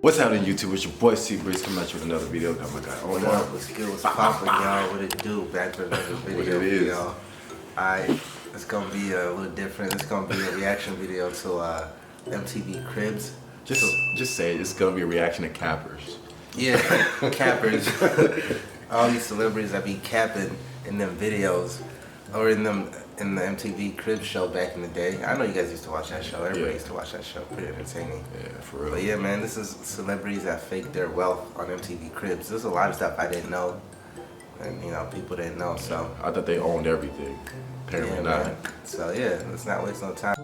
What's happening, YouTube? It's your boy C Breeze coming at you with another video. Got my guy. What up? What's good? What's poppin', y'all? What it do? Back with another video for y'all. Alright, it's gonna be a little different. It's gonna be a reaction video to MTV Cribs. Just say it. It's gonna be a reaction to cappers. Yeah, cappers. All these celebrities that be capping in them videos, or in the MTV Cribs show back in the day. I know you guys used to watch that show. Everybody used to watch that show. Pretty entertaining. Yeah, for real. But yeah, man, this is celebrities that fake their wealth on MTV Cribs. There's a lot of stuff I didn't know, and people didn't know. So I thought they owned everything. Apparently not. Man. So yeah, let's not waste no time.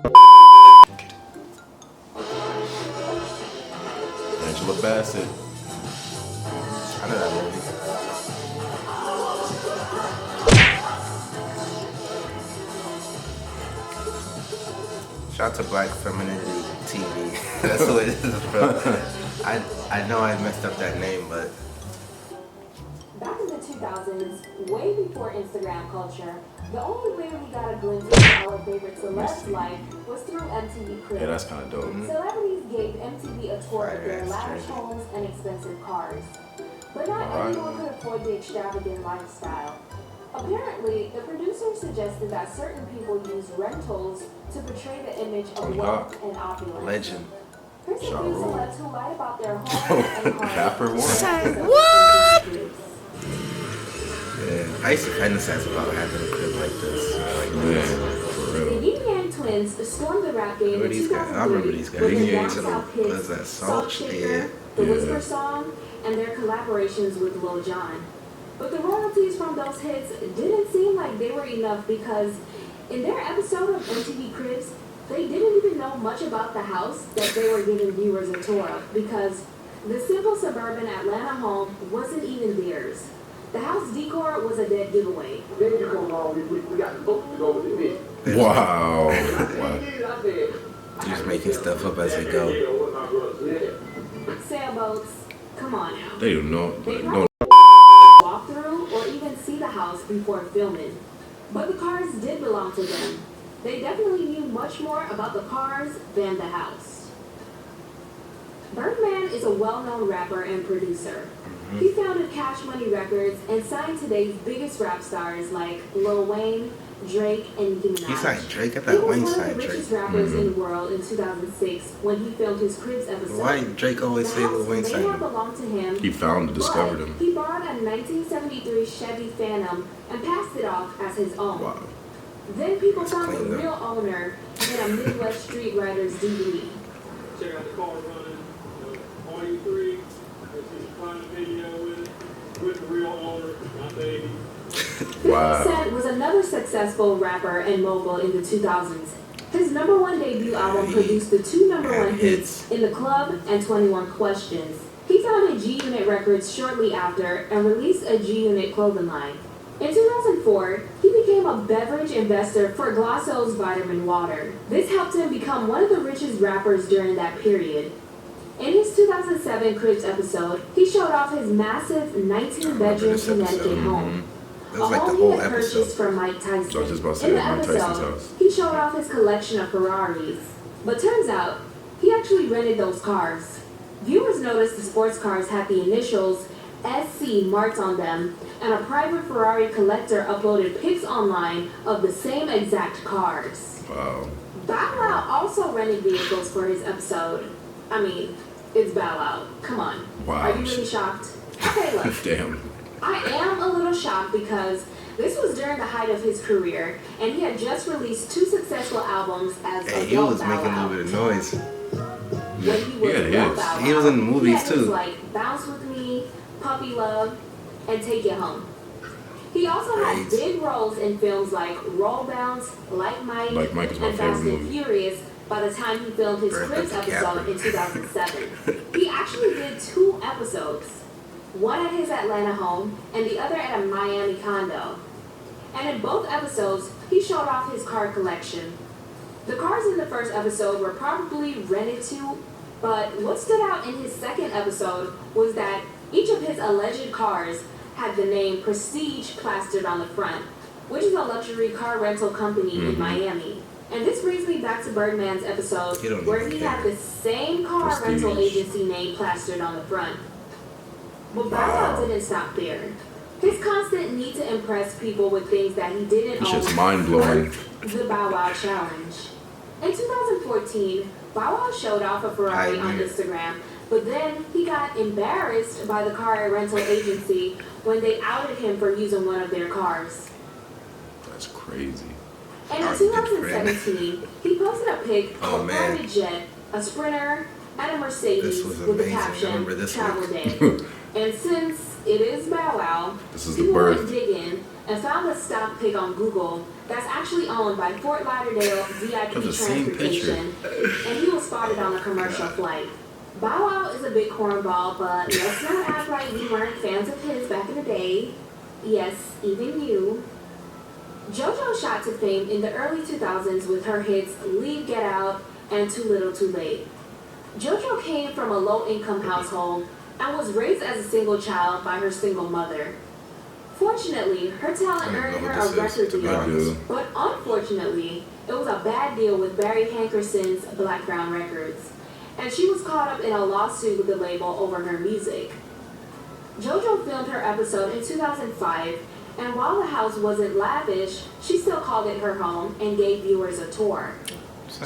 Angela Bassett. I know that movie. Shout out to Black Femininity TV. That's the way it is, bro. I know I messed up that name, but back in the 2000s, way before Instagram culture, the only way we got a glimpse of our favorite celebs' life was through MTV Cribs. Yeah, that's kind of dope. Celebrities gave MTV a tour of their lavish homes and expensive cars. But not everyone could afford the extravagant lifestyle. Apparently, the producer suggested that certain people use rentals to portray the image of wealth and opulence. Legend. Here's a few celebs who lied about their homes and cars. Capper one. Say what? Yeah, I used to fantasize about having a crib like this. The Yin Yang Twins stormed the rap game in 2003 I remember these guys. with their Yin down-south hits, Salt Shaker, the Whisper Song, and their collaborations with Lil Jon. But the royalties from those hits didn't seem like they were enough because in their episode of MTV Cribs, they didn't even know much about the house that they were giving viewers a tour of because the simple suburban Atlanta home wasn't even theirs. The house decor was a dead giveaway. Then you come along, we got the books to go with it. Wow. They're just making stuff up as they go. Sailboats, come on now. They don't know. They No. walk through or even see the house before filming. But the cars did belong to them. They definitely knew much more about the cars than the house. Birdman is a well-known rapper and producer. He founded Cash Money Records and signed today's biggest rap stars like Lil Wayne, Drake, and Nicki Minaj. He signed Drake? I thought Wayne signed Drake. He was one of the richest rappers in the world in 2006 when he filmed his Cribs episode. Why did Drake always say Lil Wayne signed him? Belonged to him. He found and discovered him. He borrowed a 1973 Chevy Phantom and passed it off as his own. Wow. Then people found the real owner in a Midwest Street Riders DVD. Check out the car running, Audio 3. Find the video with the real owner, my baby. 50 Cent was another successful rapper and mogul in the 2000s. His #1 debut album produced the two #1 hits, In the Club and 21 Questions. He founded G-Unit Records shortly after and released a G-Unit clothing line. In 2004, he became a beverage investor for Glosso's Vitamin Water. This helped him become one of the richest rappers during that period. In his 2007 Cribs episode, he showed off his massive 19-bedroom Connecticut home. That was like the whole episode. Purchased from Mike Tyson. So I was just about to say in the Mike Tyson's episode, house. he showed off his collection of Ferraris. But turns out, he actually rented those cars. Viewers noticed the sports cars had the initials SC marked on them, and a private Ferrari collector uploaded pics online of the same exact cars. Wow. Bow Wow also rented vehicles for his episode. I mean, it's Bow Wow. Come on. Wow. Are you really shocked? Okay, look. Damn. I am a little shocked because this was during the height of his career, and he had just released 2 successful albums as Hey, adult he was Bow making a Wow. little bit of noise. When he was Yeah, young Bow Wow, he was in the movies he had his, too. like Bounce With Me, Puppy Love, and Take It Home. He also had big roles in films like Roll Bounce, Like Mike, Like Mike is my and Fast favorite and movie. Furious by the time he filmed his Birth Cribs of the episode Capper. in 2007. He actually did 2 episodes, one at his Atlanta home and the other at a Miami condo. And in both episodes, he showed off his car collection. The cars in the first episode were probably rented to, but what stood out in his second episode was that each of his alleged cars had the name Prestige plastered on the front, which is a luxury car rental company in Miami. And this brings me back to Birdman's episode where he had the same car rental agency name plastered on the front. But Bow Wow didn't stop there. His constant need to impress people with things that he didn't It's own just mind-blowing. the Bow Wow Challenge. In 2014, Bow Wow showed off a Ferrari on Instagram, but then he got embarrassed by the car rental agency when they outed him for using one of their cars. That's crazy. And in 2017, he posted a pic of a private jet, a Sprinter, and a Mercedes with the caption, Travel Day. And since it is Bow Wow, people went digging and found a stock pic on Google that's actually owned by Fort Lauderdale VIP Transportation, and he was spotted on a commercial flight. Bow Wow is a big cornball, but let's not act like we weren't fans of his back in the day. Yes, even you. JoJo shot to fame in the early 2000s with her hits Leave, Get Out, and Too Little Too Late. JoJo came from a low-income household and was raised as a single child by her single mother. Fortunately, her talent earned her a record deal, but unfortunately, it was a bad deal with Barry Hankerson's Black Ground Records, and she was caught up in a lawsuit with the label over her music. JoJo filmed her episode in 2005, and while the house wasn't lavish, she still called it her home and gave viewers a tour.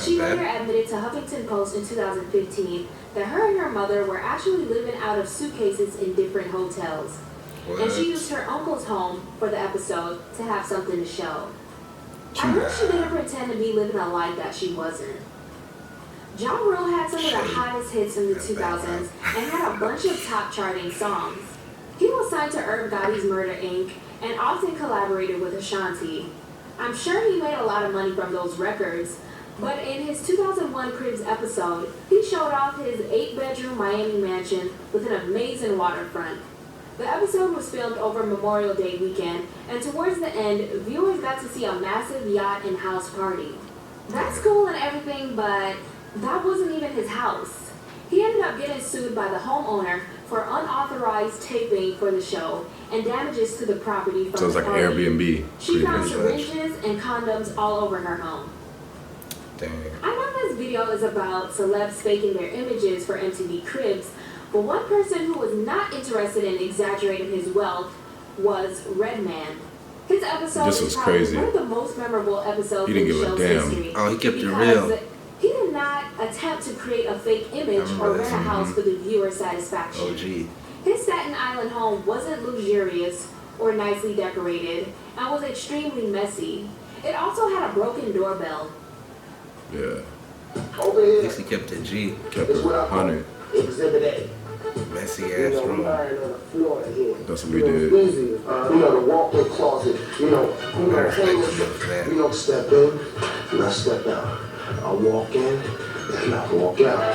She later admitted to Huffington Post in 2015 that her and her mother were actually living out of suitcases in different hotels. And she used her uncle's home for the episode to have something to show. I wish she didn't pretend to be living a life that she wasn't. Ja Rule had some of the hottest hits in the 2000s and had a bunch of top charting songs. He was signed to Irv Gotti's Murder Inc. and often collaborated with Ashanti. I'm sure he made a lot of money from those records, but in his 2001 Cribs episode, he showed off his 8-bedroom Miami mansion with an amazing waterfront. The episode was filmed over Memorial Day weekend, and towards the end, viewers got to see a massive yacht and house party. That's cool and everything, but that wasn't even his house. He ended up getting sued by the homeowner for unauthorized taping for the show and damages to the property from the party. Like Airbnb. She found syringes and condoms all over her home. Dang. I know this video is about celebs faking their images for MTV Cribs, but one person who was not interested in exaggerating his wealth was Redman. His episode is probably one of the most memorable episodes in the show's history. Oh, he kept it real. He did not attempt to create a fake image or rent a house for the viewer's satisfaction. OG. His Staten Island home wasn't luxurious or nicely decorated and was extremely messy. It also had a broken doorbell. Yeah. Over here. At least he kept it G. Kept it 100. Exhibit A. Messy ass room. That's what we did. The walk-in closet. Step in, and I step out. I walk in, and I walk out.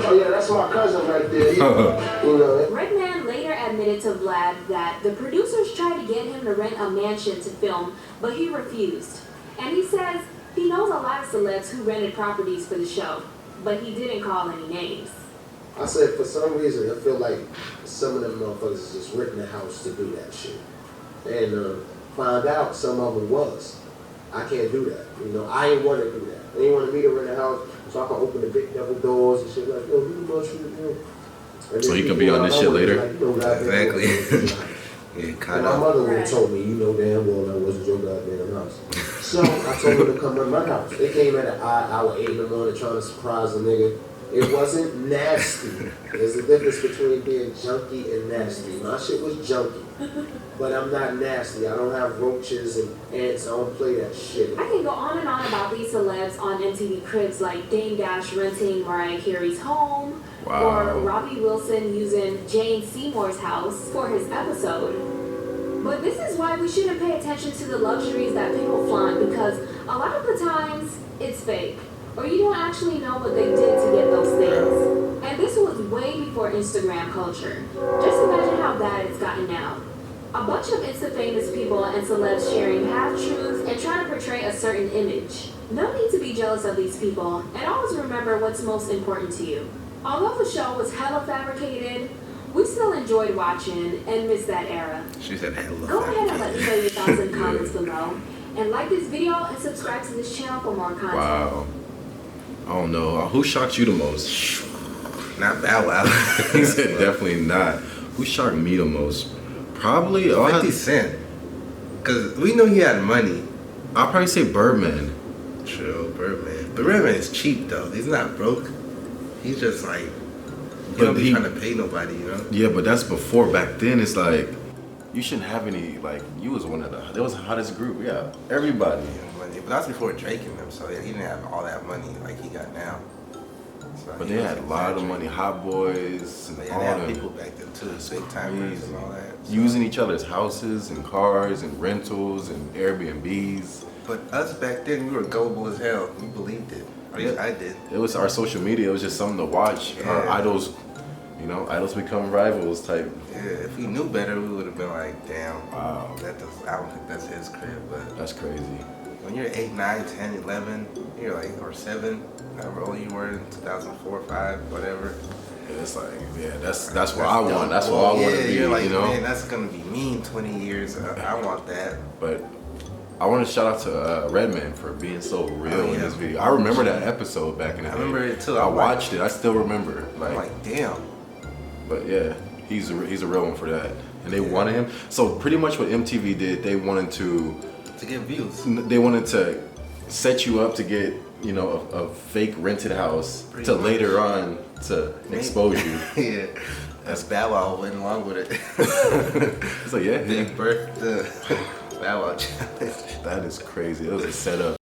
Oh yeah, that's my cousin right there. Redman later admitted to Vlad that the producers tried to get him to rent a mansion to film, but he refused. And he says he knows a lot of celebs who rented properties for the show, but he didn't call any names. I said for some reason I feel like some of them motherfuckers is just renting a house to do that shit. And find out some of them was. I can't do that. I ain't want to do that. They wanted me to rent a house so I can open the big double doors and shit like, yo, you know what you do. So he can be on this shit later? Exactly. Yeah, kind of. My mother would have told me, you know damn well that wasn't your goddamn house. So I told her to come to my house. They came at an odd hour, 8 in the morning, trying to surprise a nigga. It wasn't nasty. There's a difference between being junky and nasty. My shit was junky. But I'm not nasty. I don't have roaches and ants. I don't play that shit. I can go on and on about these celebs on MTV Cribs, like Dame Dash renting Mariah Carey's home, or Robbie Wilson using Jane Seymour's house for his episode. But this is why we shouldn't pay attention to the luxuries that people flaunt, because a lot of the times it's fake, or you don't actually know what they did to get those things. And this was way before Instagram culture. Just imagine how bad it's gotten now. A bunch of Insta-famous people and celebs sharing half-truths and trying to portray a certain image. No need to be jealous of these people, and always remember what's most important to you. Although the show was hella fabricated, we still enjoyed watching and missed that era. She said hella Go ahead and let me know your thoughts in the comments below. And like this video and subscribe to this channel for more content. Wow. I don't know. Who shocked you the most? Not Bow Wow. He said definitely not. Who shocked me the most? Probably 50 Cent. Because we know he had money. I'll probably say Birdman. True, Birdman. But Birdman is cheap though. He's not broke. He's just like, he don't be trying to pay nobody, you know? Yeah, but that's before. Back then, it's like, you shouldn't have any, like, you was one of the, that was the hottest group. Yeah, everybody. Money. But that's before Drake and them, so yeah, he didn't have all that money like he got now. So But they had a lot of money, Hot Boys, and But all yeah, they had them. people back then too, big timers and all that. So. Using each other's houses and cars and rentals and Airbnbs. But us back then, we were gullible as hell. We believed it. At least I did. It was our social media. It was just something to watch. Yeah. Our idols, you know, idols become rivals type. Yeah, if we knew better, we would have been like, damn. Wow. I don't think that's his crib, but That's crazy. when you're 8, 9, 10, 11, you're like, or 7, however old you were in 2004, 5, whatever. And it's like, yeah, that's what I want. That's what I want to be, you're like, you know? man, that's gonna be me in 20 years. I want that. But I want to shout out to Redman for being so real in yeah. this video. I remember that episode back in the day. I remember it too. I watched it. I still remember. I'm like, damn. But yeah, he's a real one for that. And they wanted him. So pretty much what MTV did, they wanted to get views. They wanted to set you up to get, you know, a fake rented house Pretty to much. later on to expose you. Yeah. That's Bow Wow went along with it. It's like, yeah, They birthed the Bow Wow challenge. that is crazy. It was a setup.